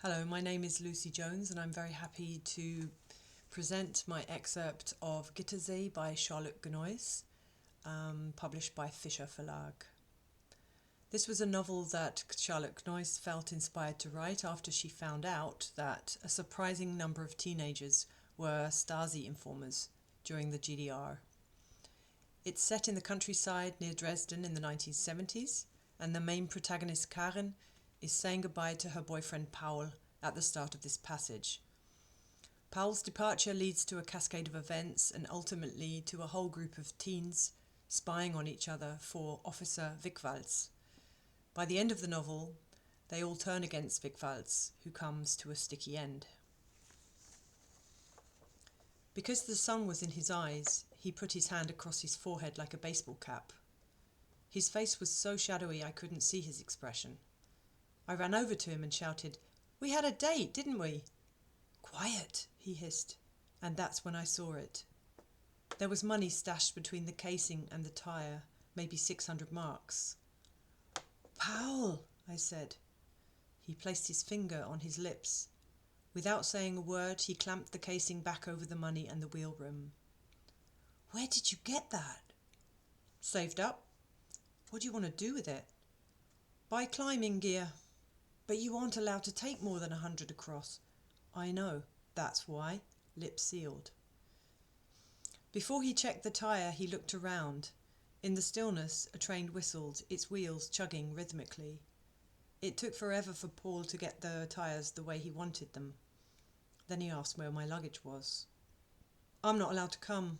Hello, my name is Lucy Jones and I'm very happy to present my excerpt of Gittersee by Charlotte Gneuss, published by Fischer Verlag. This was a novel that Charlotte Gneuss felt inspired to write after she found out that a surprising number of teenagers were Stasi informers during the GDR. It's set in the countryside near Dresden in the 1970s, and the main protagonist Karin is saying goodbye to her boyfriend Paul at the start of this passage. Paul's departure leads to a cascade of events and ultimately to a whole group of teens spying on each other for Officer Wigwals. By the end of the novel, they all turn against Wigwals, who comes to a sticky end. Because the sun was in his eyes, he put his hand across his forehead like a baseball cap. His face was so shadowy I couldn't see his expression. I ran over to him and shouted, "We had a date, didn't we?" "Quiet," he hissed, and that's when I saw it. There was money stashed between the casing and the tyre, maybe 600 marks. "Paul," I said. He placed his finger on his lips. Without saying a word, he clamped the casing back over the money and the wheel rim. "Where did you get that?" "Saved up." "What do you want to do with it?" "Buy climbing gear." "But you aren't allowed to take more than 100 across." "I know, that's why." Lips sealed. Before he checked the tyre, he looked around. In the stillness, a train whistled, its wheels chugging rhythmically. It took forever for Paul to get the tyres the way he wanted them. Then he asked where my luggage was. "I'm not allowed to come."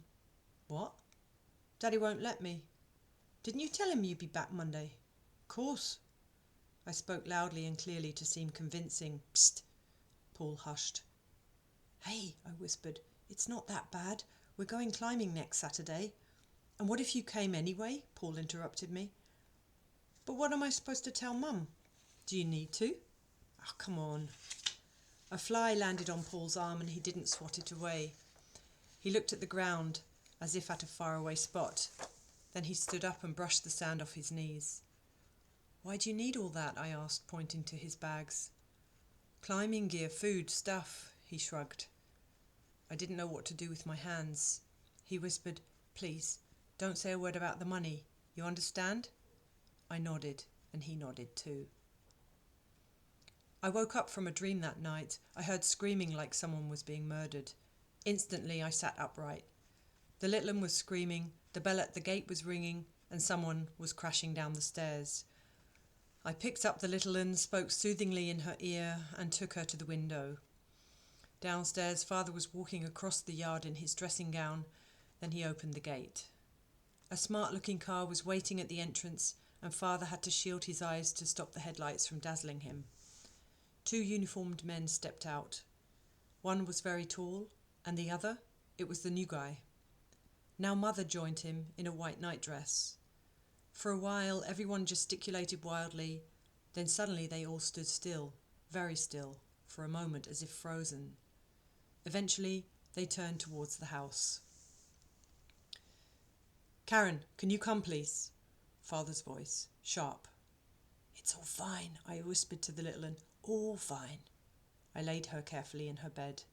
"What?" "Daddy won't let me." "Didn't you tell him you'd be back Monday?" "Course." I spoke loudly and clearly to seem convincing. "Psst." Paul hushed. "Hey," I whispered, "it's not that bad. We're going climbing next Saturday." "And what if you came anyway?" Paul interrupted me. "But what am I supposed to tell Mum?" "Do you need to?" "Oh, come on." A fly landed on Paul's arm and he didn't swat it away. He looked at the ground, as if at a faraway spot. Then he stood up and brushed the sand off his knees. "Why do you need all that?" I asked, pointing to his bags. "Climbing gear, food, stuff," he shrugged. I didn't know what to do with my hands. He whispered, "Please, don't say a word about the money. You understand?" I nodded, and he nodded too. I woke up from a dream that night. I heard screaming like someone was being murdered. Instantly I sat upright. The little one was screaming, the bell at the gate was ringing, and someone was crashing down the stairs. I picked up the little one, spoke soothingly in her ear, and took her to the window. Downstairs, Father was walking across the yard in his dressing gown. Then he opened the gate. A smart-looking car was waiting at the entrance, and Father had to shield his eyes to stop the headlights from dazzling him. 2 uniformed men stepped out. One was very tall, and the other, it was the new guy. Now Mother joined him in a white nightdress. For a while, everyone gesticulated wildly, then suddenly they all stood still, very still, for a moment as if frozen. Eventually, they turned towards the house. "Karin, can you come, please?" Father's voice, sharp. "It's all fine," I whispered to the little one. "All fine." I laid her carefully in her bed.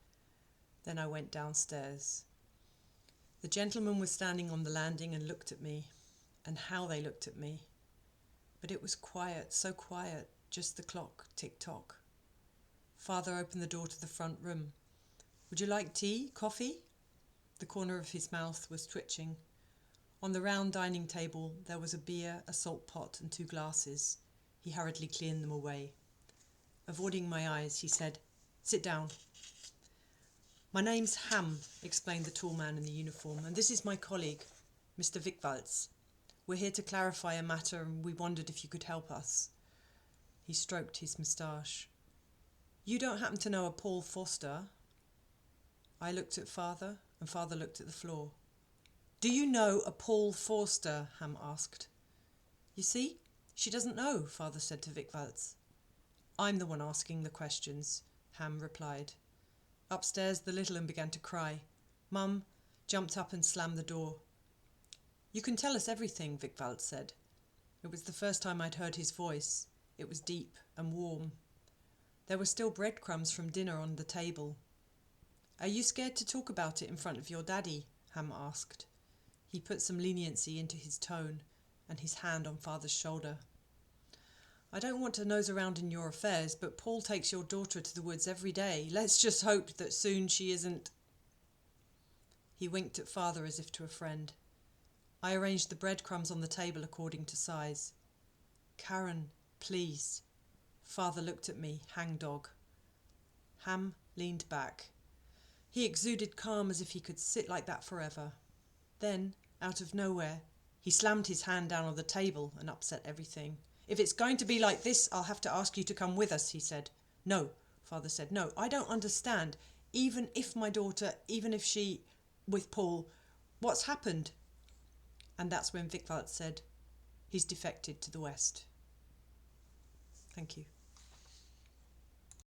Then I went downstairs. The gentleman was standing on the landing and looked at me. And how they looked at me. But it was quiet, so quiet, just the clock, tick-tock. Father opened the door to the front room. "Would you like tea, coffee?" The corner of his mouth was twitching. On the round dining table there was a beer, a salt pot, and 2 glasses. He hurriedly cleaned them away. Avoiding my eyes, he said, "Sit down." "My name's Ham," explained the tall man in the uniform, "and this is my colleague, Mr. Wigwals. We're here to clarify a matter, and we wondered if you could help us." He stroked his moustache. "You don't happen to know a Paul Forster?" I looked at Father, and Father looked at the floor. "Do you know a Paul Forster?" Ham asked. "You see, she doesn't know," Father said to Wigwals. "I'm the one asking the questions," Ham replied. Upstairs, the little one began to cry. Mum jumped up and slammed the door. "You can tell us everything," Wigwals said. It was the first time I'd heard his voice. It was deep and warm. There were still breadcrumbs from dinner on the table. "Are you scared to talk about it in front of your daddy?" Ham asked. He put some leniency into his tone and his hand on Father's shoulder. "I don't want to nose around in your affairs, but Paul takes your daughter to the woods every day. Let's just hope that soon she isn't—" He winked at Father as if to a friend. I arranged the breadcrumbs on the table according to size. "Karin, please." Father looked at me, hangdog. Ham leaned back. He exuded calm as if he could sit like that forever. Then, out of nowhere, he slammed his hand down on the table and upset everything. "If it's going to be like this, I'll have to ask you to come with us," he said. "No," Father said. "No, I don't understand. Even if my daughter, even if she, with Paul, what's happened?" And that's when Vigvald said, "He's defected to the West." Thank you.